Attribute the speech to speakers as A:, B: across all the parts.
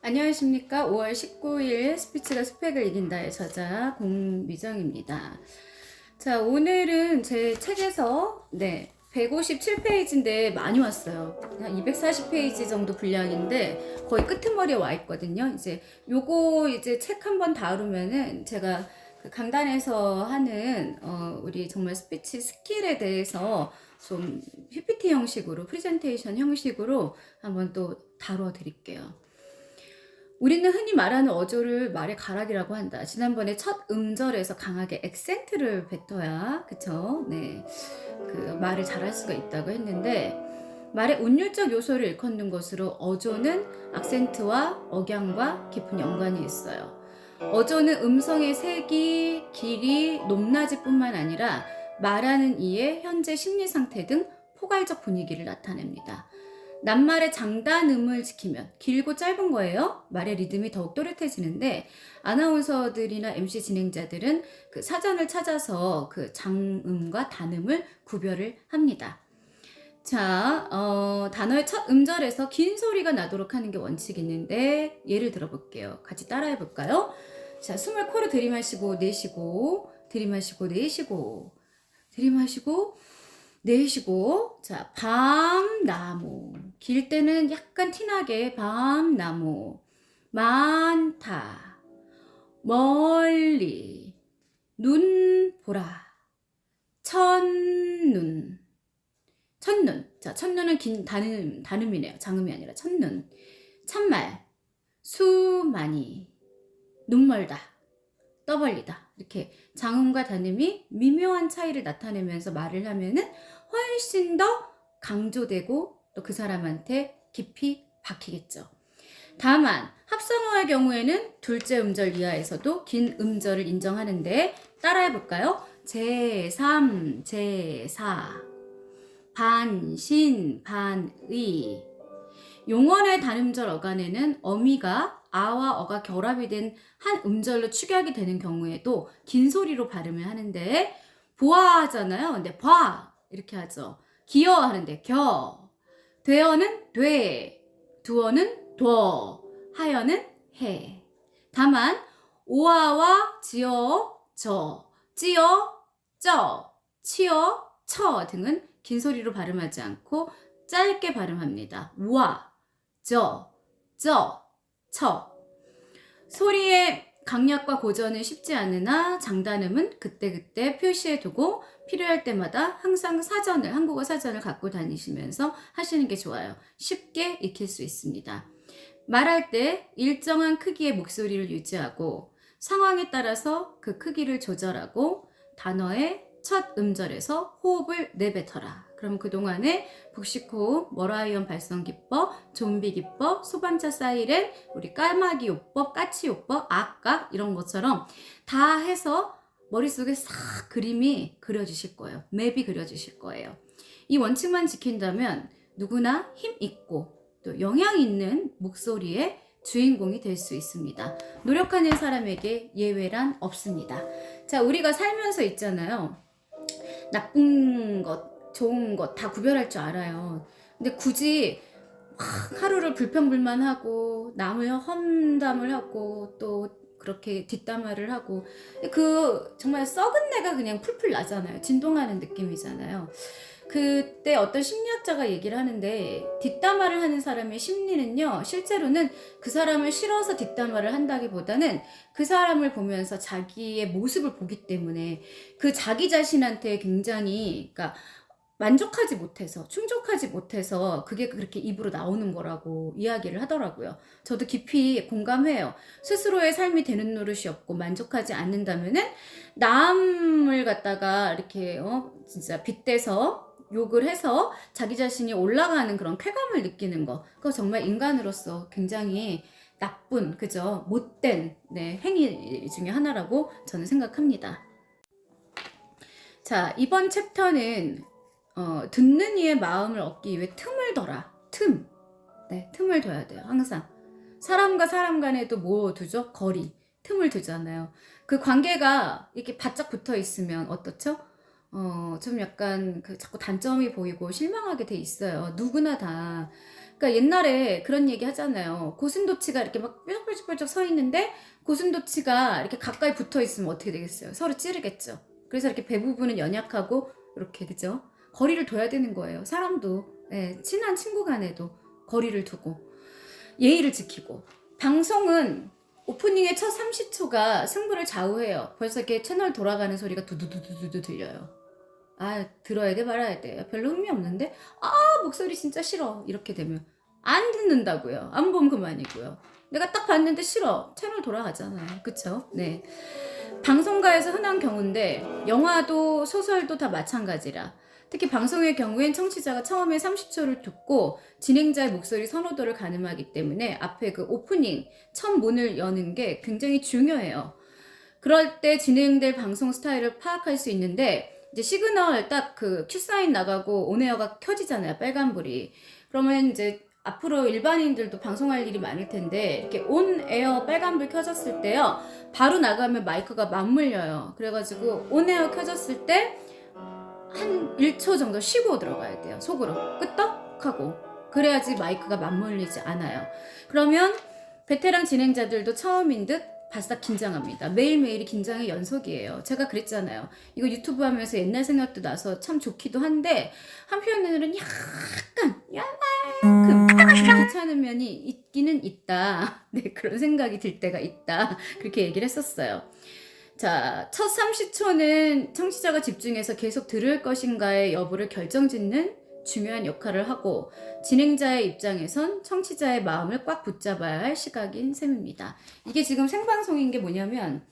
A: 안녕하십니까. 5월 19일 스피치가 스펙을 이긴다의 저자 공미정입니다. 자, 오늘은 제 책에서 157페이지인데 많이 왔어요. 한 240페이지 정도 분량인데 거의 끄트머리에 와 있거든요. 요거 책 한번 다루면은 제가 그 강단에서 하는 우리 정말 스피치 스킬에 대해서 좀 PPT 형식으로, 프레젠테이션 형식으로 한번 또 다뤄 드릴게요. 우리는 흔히 말하는 어조를 말의 가락이라고 한다. 지난번에 첫 음절에서 강하게 액센트를 뱉어야, 그쵸? 네. 그 말을 잘할 수가 있다고 했는데, 말의 운율적 요소를 일컫는 것으로 어조는 악센트와 억양과 깊은 연관이 있어요. 어조는 음성의 색이, 길이, 높낮이뿐만 아니라 말하는 이의 현재 심리 상태 등 포괄적 분위기를 나타냅니다. 낱말의 장단음을 지키면 길고 짧은 거예요. 말의 리듬이 더욱 또렷해지는데 아나운서들이나 MC 진행자들은 그 사전을 찾아서 그 장음과 단음을 구별을 합니다. 자, 단어의 첫 음절에서 긴 소리가 나도록 하는 게 원칙이 있는데 예를 들어볼게요. 같이 따라해 볼까요? 자, 숨을 코로 들이마시고 내쉬고 들이마시고 내쉬고 들이마시고 내쉬고. 자, 밤나무. 길 때는 약간 티나게 밤나무. 많다. 멀리. 눈 보라. 첫눈. 첫눈. 자, 첫눈은 긴 단음이네요. 장음이 아니라 첫눈. 참말. 수많이. 눈멀다. 떠벌리다. 이렇게 장음과 단음이 미묘한 차이를 나타내면서 말을 하면은 훨씬 더 강조되고 또 그 사람한테 깊이 박히겠죠. 다만 합성어의 경우에는 둘째 음절 이하에서도 긴 음절을 인정하는데 따라해 볼까요? 제3, 제4, 반신, 반의. 용언의 단음절 어간에는 어미가 아와 어가 결합이 된 한 음절로 축약이 되는 경우에도 긴 소리로 발음을 하는데 보아하잖아요. 근데 봐 이렇게 하죠. 기어 하는데 겨. 되어는 돼. 두어는 둬. 하여는 해. 다만 오아와 지어 저, 찌어 쩌, 치어 처 등은 긴 소리로 발음하지 않고 짧게 발음합니다. 우아, 저, 처. 소리의 강약과 고전은 쉽지 않으나 장단음은 그때그때 표시해두고 필요할 때마다 항상 한국어 사전을 갖고 다니시면서 하시는 게 좋아요. 쉽게 익힐 수 있습니다. 말할 때 일정한 크기의 목소리를 유지하고 상황에 따라서 그 크기를 조절하고 단어의 첫 음절에서 호흡을 내뱉어라. 그럼 그동안에 북식호흡, 머라이언 발성 기법, 좀비 기법, 소방차 사이렌, 우리 까마귀 요법, 까치 요법, 악각 이런 것처럼 다 해서 머릿속에 싹 그림이 그려지실 거예요. 맵이 그려지실 거예요. 이 원칙만 지킨다면 누구나 힘 있고 또 영향 있는 목소리의 주인공이 될 수 있습니다. 노력하는 사람에게 예외란 없습니다. 자, 우리가 살면서 있잖아요. 나쁜 것, 좋은 것 다 구별할 줄 알아요. 근데 굳이 막 하루를 불평불만하고 남을 험담을 하고 또 그렇게 뒷담화를 하고 그 정말 썩은 내가 그냥 풀풀 나잖아요. 진동하는 느낌이잖아요. 그때 어떤 심리학자가 얘기를 하는데 뒷담화를 하는 사람의 심리는요, 실제로는 그 사람을 싫어서 뒷담화를 한다기보다는 그 사람을 보면서 자기의 모습을 보기 때문에 그 자기 자신한테 굉장히, 그러니까 만족하지 못해서, 충족하지 못해서 그게 그렇게 입으로 나오는 거라고 이야기를 하더라고요. 저도 깊이 공감해요. 스스로의 삶이 되는 노릇이 없고 만족하지 않는다면은 남을 갖다가 이렇게 진짜 빗대서 욕을 해서 자기 자신이 올라가는 그런 쾌감을 느끼는 거, 그거 정말 인간으로서 굉장히 나쁜, 그죠? 못된 행위 중에 하나라고 저는 생각합니다. 자, 이번 챕터는 듣는 이의 마음을 얻기 위해 틈을 둬라. 틈을 둬야 돼요. 항상 사람과 사람 간에도 뭐 두죠? 거리, 틈을 두잖아요. 그 관계가 이렇게 바짝 붙어 있으면 어떻죠? 좀 약간 자꾸 단점이 보이고 실망하게 돼 있어요. 누구나 다. 그러니까 옛날에 그런 얘기 하잖아요. 고슴도치가 이렇게 막 뾰족뾰족 서 있는데 고슴도치가 이렇게 가까이 붙어 있으면 어떻게 되겠어요? 서로 찌르겠죠. 그래서 이렇게 배 부분은 연약하고 이렇게 그죠? 거리를 둬야 되는 거예요. 사람도 예, 친한 친구 간에도 거리를 두고 예의를 지키고 방송은 오프닝의 첫 30초가 승부를 좌우해요. 벌써 이렇게 채널 돌아가는 소리가 두두두두두 들려요. 아, 들어야 돼 말아야 돼. 별로 흥미 없는데 목소리 진짜 싫어. 이렇게 되면 안 듣는다고요. 안 보면 그만이고요. 내가 딱 봤는데 싫어. 채널 돌아가잖아요. 그쵸? 네. 방송가에서 흔한 경우인데 영화도 소설도 다 마찬가지라. 특히 방송의 경우엔 청취자가 처음에 30초를 듣고 진행자의 목소리 선호도를 가늠하기 때문에 앞에 그 오프닝 첫 문을 여는 게 굉장히 중요해요. 그럴 때 진행될 방송 스타일을 파악할 수 있는데 이제 시그널 딱 그 큐사인 나가고 온에어가 켜지잖아요. 빨간불이. 그러면 이제 앞으로 일반인들도 방송할 일이 많을 텐데 이렇게 온에어 빨간불 켜졌을 때요. 바로 나가면 마이크가 맞물려요. 그래가지고 온에어 켜졌을 때 한 1초 정도 쉬고 들어가야 돼요. 속으로 끄떡하고. 그래야지 마이크가 맞물리지 않아요. 그러면 베테랑 진행자들도 처음인 듯 바싹 긴장합니다. 매일매일이 긴장의 연속이에요. 제가 그랬잖아요. 이거 유튜브 하면서 옛날 생각도 나서 참 좋기도 한데 한편으로는 약간 귀찮은 면이 있기는 있다. 네, 그런 생각이 들 때가 있다. 그렇게 얘기를 했었어요. 자, 첫 30초는 청취자가 집중해서 계속 들을 것인가의 여부를 결정짓는 중요한 역할을 하고 진행자의 입장에선 청취자의 마음을 꽉 붙잡아야 할 시각인 셈입니다. 이게 지금 생방송인 게 뭐냐면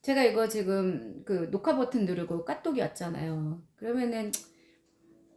A: 제가 이거 지금 그 녹화 버튼 누르고 까똑이 왔잖아요. 그러면은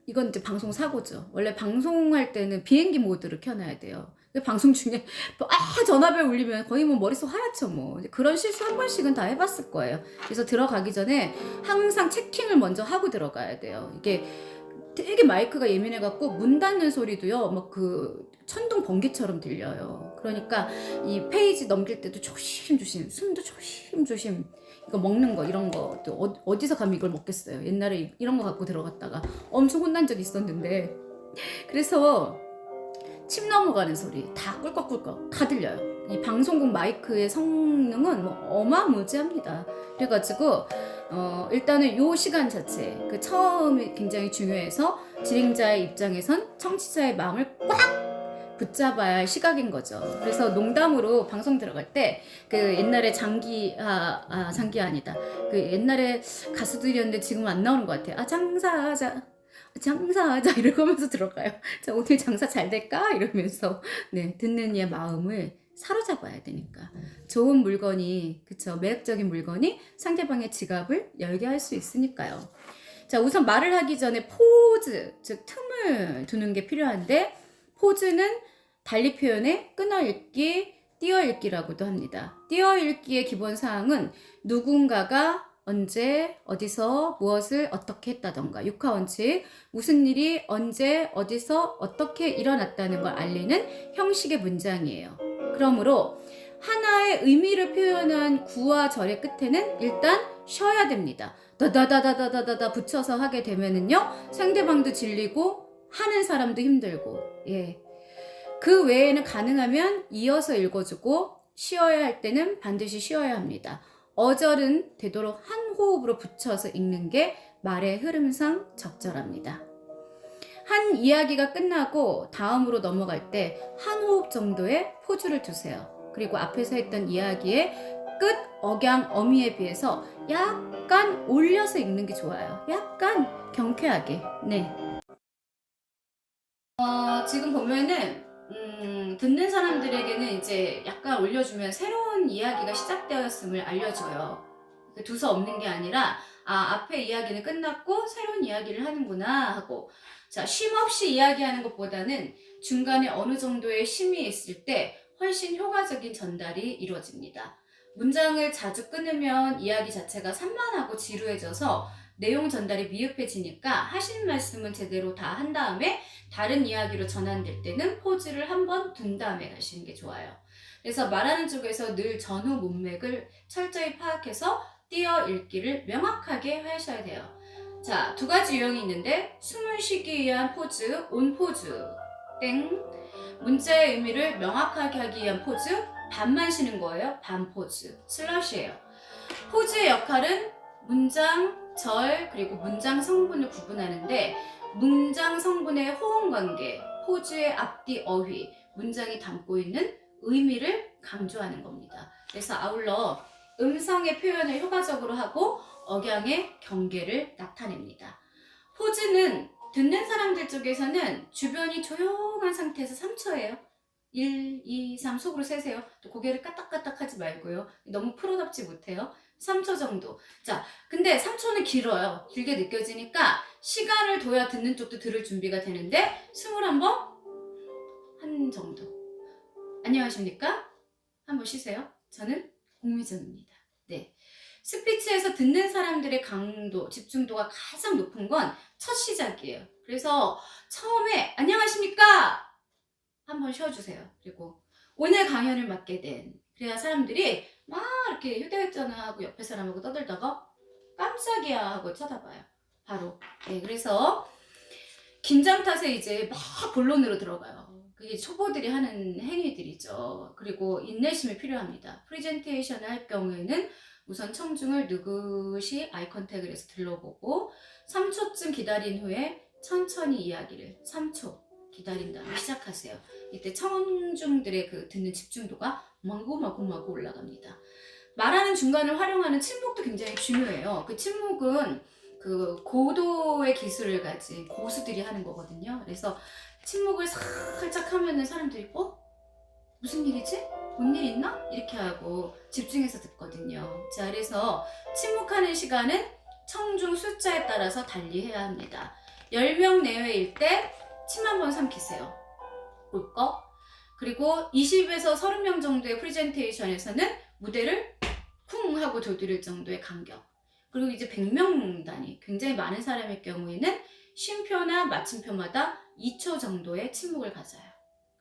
A: 이건 이제 방송 사고죠. 원래 방송할 때는 비행기 모드를 켜놔야 돼요. 방송 중에 전화벨 울리면 거의 뭐 머릿속 하얗죠 뭐. 그런 실수 한 번씩은 다 해봤을 거예요. 그래서 들어가기 전에 항상 체킹을 먼저 하고 들어가야 돼요. 이게 되게 마이크가 예민해갖고 문 닫는 소리도요 막 그 천둥 번개처럼 들려요. 그러니까 이 페이지 넘길 때도 조심조심, 숨도 조심조심, 이거 먹는 거 이런 거 또 어디서 감히 이걸 먹겠어요. 옛날에 이런 거 갖고 들어갔다가 엄청 혼난 적이 있었는데, 그래서 침 넘어가는 소리 다 꿀꺽꿀꺽 다 들려요. 이 방송국 마이크의 성능은 뭐 어마무지합니다. 그래가지고 일단은 요 시간 자체 그 처음이 굉장히 중요해서 진행자의 입장에선 청취자의 마음을 꽉 붙잡아야 할 시각인 거죠. 그래서 농담으로 방송 들어갈 때 그 옛날에 장기하 아니다. 그 옛날에 가수들이었는데 지금 안 나오는 것 같아요. 장사하자 이러면서 들어가요. 자, 오늘 장사 잘 될까? 이러면서 네, 듣는 이의 마음을 사로잡아야 되니까. 좋은 물건이, 그쵸, 매력적인 물건이 상대방의 지갑을 열게 할 수 있으니까요. 자, 우선 말을 하기 전에 포즈, 즉 틈을 두는 게 필요한데, 포즈는 달리 표현에 끊어읽기, 띄어읽기라고도 합니다. 띄어읽기의 기본 사항은 누군가가 언제, 어디서, 무엇을 어떻게 했다던가, 육하원칙, 무슨 일이 언제, 어디서, 어떻게 일어났다는 걸 알리는 형식의 문장이에요. 그러므로 하나의 의미를 표현한 구와 절의 끝에는 일단 쉬어야 됩니다. 다다다다다다다 붙여서 하게 되면은요, 상대방도 질리고 하는 사람도 힘들고, 예. 그 외에는 가능하면 이어서 읽어주고 쉬어야 할 때는 반드시 쉬어야 합니다. 어절은 되도록 한 호흡으로 붙여서 읽는 게 말의 흐름상 적절합니다. 한 이야기가 끝나고 다음으로 넘어갈 때 한 호흡 정도의 포즈를 두세요. 그리고 앞에서 했던 이야기의 끝, 억양, 어미에 비해서 약간 올려서 읽는 게 좋아요. 약간 경쾌하게. 네. 지금 보면은 듣는 사람들에게는 이제 약간 올려주면 새로운 이야기가 시작되었음을 알려줘요. 두서 없는 게 아니라 앞에 이야기는 끝났고 새로운 이야기를 하는구나 하고, 자, 쉼 없이 이야기하는 것보다는 중간에 어느 정도의 쉼이 있을 때 훨씬 효과적인 전달이 이루어집니다. 문장을 자주 끊으면 이야기 자체가 산만하고 지루해져서 내용 전달이 미흡해지니까 하신 말씀은 제대로 다 한 다음에 다른 이야기로 전환될 때는 포즈를 한번 둔 다음에 가시는 게 좋아요. 그래서 말하는 쪽에서 늘 전후 문맥을 철저히 파악해서 띄어 읽기를 명확하게 하셔야 돼요. 자, 두 가지 유형이 있는데 숨을 쉬기 위한 포즈, 온 포즈 땡. 문자의 의미를 명확하게 하기 위한 포즈, 반만 쉬는 거예요. 반 포즈. 슬러시예요. 포즈의 역할은 문장, 절, 그리고 문장 성분을 구분하는데 문장 성분의 호응 관계, 포즈의 앞뒤 어휘, 문장이 담고 있는 의미를 강조하는 겁니다. 그래서 아울러 음성의 표현을 효과적으로 하고 억양의 경계를 나타냅니다. 포즈는 듣는 사람들 쪽에서는 주변이 조용한 상태에서 3초예요. 1, 2, 3 속으로 세세요. 또 고개를 까딱까딱 하지 말고요. 너무 프로답지 못해요. 3초 정도. 자, 근데 3초는 길어요. 길게 느껴지니까 시간을 둬야 듣는 쪽도 들을 준비가 되는데 21번 한 정도. 안녕하십니까? 한번 쉬세요. 저는 공미정입니다. 네. 스피치에서 듣는 사람들의 강도, 집중도가 가장 높은 건 첫 시작이에요. 그래서 처음에 안녕하십니까? 한번 쉬어주세요. 그리고 오늘 강연을 맡게 된, 그래야 사람들이 막 이렇게 휴대전화하고 옆에 사람하고 떠들다가 깜짝이야 하고 쳐다봐요. 바로. 네, 그래서 긴장 탓에 이제 막 본론으로 들어가요. 그게 초보들이 하는 행위들이죠. 그리고 인내심이 필요합니다. 프레젠테이션을 할 경우에는 우선 청중을 느긋이 아이 컨택을 해서 들러보고 3초쯤 기다린 후에 천천히 이야기를 3초 기다린 다음에 시작하세요. 이때 청중들의 그 듣는 집중도가 마구마구 올라갑니다. 말하는 중간을 활용하는 침묵도 굉장히 중요해요. 그 침묵은 그 고도의 기술을 가진 고수들이 하는 거거든요. 그래서 침묵을 살짝 하면은 사람들이 무슨 일이지? 뭔 일 있나? 이렇게 하고 집중해서 듣거든요. 자, 그래서 침묵하는 시간은 청중 숫자에 따라서 달리해야 합니다. 10명 내외일 때 침 한 번 삼키세요. 꿀꺽. 그리고 20에서 30명 정도의 프레젠테이션에서는 무대를 쿵 하고 두드릴 정도의 간격. 그리고 이제 100명 단위, 굉장히 많은 사람일 경우에는 쉼표나 마침표마다 2초 정도의 침묵을 가져요.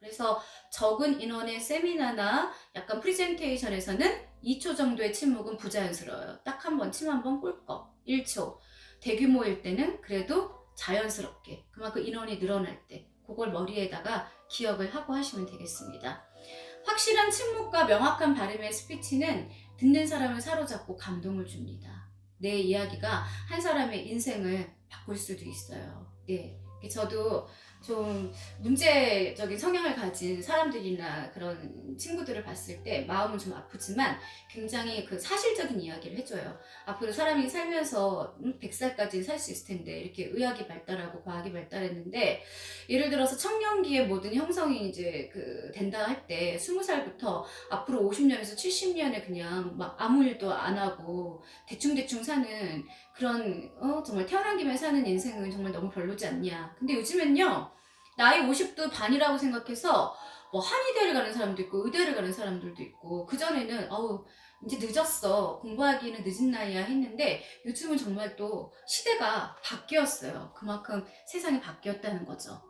A: 그래서 적은 인원의 세미나나 약간 프레젠테이션에서는 2초 정도의 침묵은 부자연스러워요. 딱 한 번, 침 한 번 꿀꺽. 1초. 대규모일 때는 그래도 자연스럽게, 그만큼 인원이 늘어날 때 그걸 머리에다가 기억을 하고 하시면 되겠습니다. 확실한 침묵과 명확한 발음의 스피치는 듣는 사람을 사로잡고 감동을 줍니다. 내 이야기가 한 사람의 인생을 바꿀 수도 있어요. 네. 저도 좀 문제적인 성향을 가진 사람들이나 그런 친구들을 봤을 때 마음은 좀 아프지만 굉장히 그 사실적인 이야기를 해줘요. 앞으로 사람이 살면서 100살까지 살 수 있을 텐데 이렇게 의학이 발달하고 과학이 발달했는데 예를 들어서 청년기에 모든 형성이 이제 된다 할 때 20살부터 앞으로 50년에서 70년에 그냥 막 아무 일도 안 하고 대충대충 사는 그런 정말 태어난 김에 사는 인생은 정말 너무 별로지 않냐. 근데 요즘엔요 나이 50도 반이라고 생각해서 뭐 한의대를 가는 사람도 있고 의대를 가는 사람들도 있고 그전에는 이제 늦었어 공부하기는 늦은 나이야 했는데 요즘은 정말 또 시대가 바뀌었어요. 그만큼 세상이 바뀌었다는 거죠.